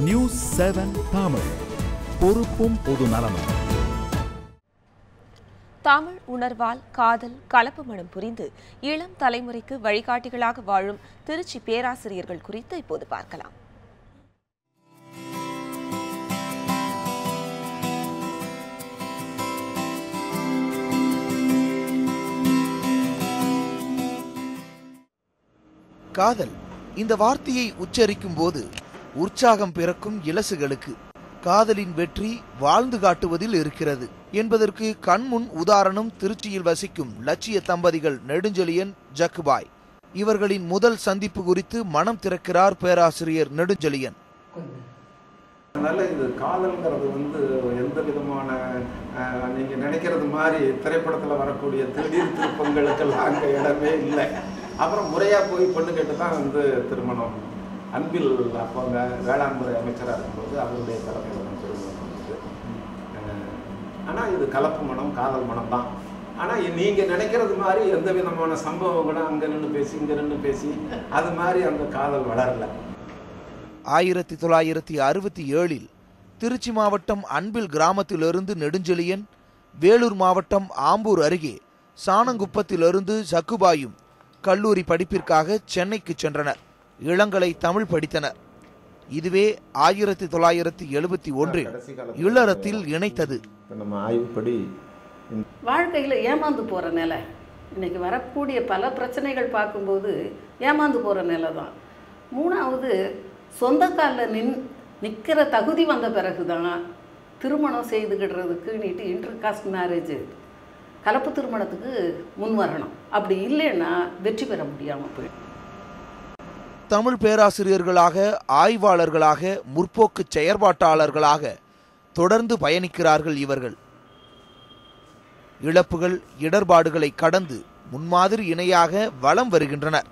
News 7 Tamil, பொறுப்பும் பொது நலமும். தமிழ் உணர்வால் காதல் கலப்பு மனம் புரிந்து இளம் தலைமுறைக்கு வழிகாட்டிகளாக வாழும் திருச்சி பேராசிரியர்கள் குறித்து இப்போது பார்க்கலாம். காதல் இந்த வார்த்தையை உச்சரிக்கும் போது உற்சாகம் பிறக்கும் இளசுகளுக்கு காதலின் வெற்றி வாழ்ந்து காட்டுவதில் இருக்கிறது என்பதற்கு கண்முன் உதாரணம் திருச்சியில் வசிக்கும் லட்சிய தம்பதிகள் நெடுஞ்செழியன், ஜக்குபாய். இவர்களின் முதல் சந்திப்பு குறித்து மனம் திறக்கிறார் பேராசிரியர் நெடுஞ்செழியன். அதனால இது காதல்ங்கிறது எந்த விதமான நீங்க நினைக்கிறது மாதிரி திரைப்படத்தில் வரக்கூடிய திடீர் திருப்பங்களுக்கெல்லாம் அங்கே இடமே இல்லை. அப்புறம் முறையாக போய் பொண்ணு கேட்டு தான் திருமணம். அன்பில் அப்போ அங்கே வேளாண்மை அமைச்சராக இருக்கும்போது அவருடைய தலைமையில் தான் திருமணம் வந்தது. ஆனால் இது கலப்பு மனம், காதல் மனம் தான். ஆனால் நீங்கள் நினைக்கிறது மாதிரி எந்த விதமான சம்பவங்களும் அங்கே நின்று பேசி இங்கே நின்று பேசி அது மாதிரி அந்த காதல் வளரலை. 1967 திருச்சி மாவட்டம் அன்பில் கிராமத்திலிருந்து நெடுஞ்செழியன், வேலூர் மாவட்டம் ஆம்பூர் அருகே சாணங்குப்பத்திலிருந்து ஜக்குபாயும் கல்லூரி படிப்பிற்காக சென்னைக்கு சென்றனர். இளங்கலை தமிழ் படித்தனர். இதுவே 1971 இல்லறத்தில் இணைத்தது. நம்ம ஆய்வுப்படி வாழ்க்கையில் ஏமாந்து போகிற நிலை, இன்னைக்கு வரக்கூடிய பல பிரச்சனைகள் பார்க்கும்போது ஏமாந்து போகிற நிலை தான். மூணாவது, சொந்த காலில் நிற்கிற தகுதி வந்த பிறகு தான் திருமணம் செய்துக்கிடுறதுக்கு இன்டர் காஸ்ட் மேரேஜ், கலப்பு திருமணத்துக்கு முன் வரணும். அப்படி இல்லைன்னா வெற்றி பெற முடியாமல் போய் தமிழ் பேராசிரியர்களாக, ஆய்வாளர்களாக, முற்போக்கு செயற்பாட்டாளர்களாக தொடர்ந்து பயணிக்கிறார்கள் இவர்கள். இழப்புகள், இடர்பாடுகளை கடந்து முன்மாதிரி இணையாக வலம் வருகின்றனர்.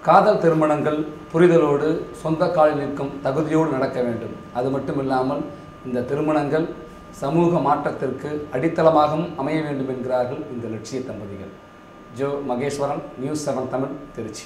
காதல் திருமணங்கள் புரிதலோடு சொந்த காலில் நிற்கும் தகுதியோடு நடக்க வேண்டும். அது மட்டும் இல்லாமல் இந்த திருமணங்கள் சமூக மாற்றத்திற்கு அடித்தளமாகவும் அமைய வேண்டும் என்கிறார்கள் இந்த லட்சிய தம்பதிகள். ஜோ மகேஸ்வரன், நியூஸ் 7 தமிழ், திருச்சி.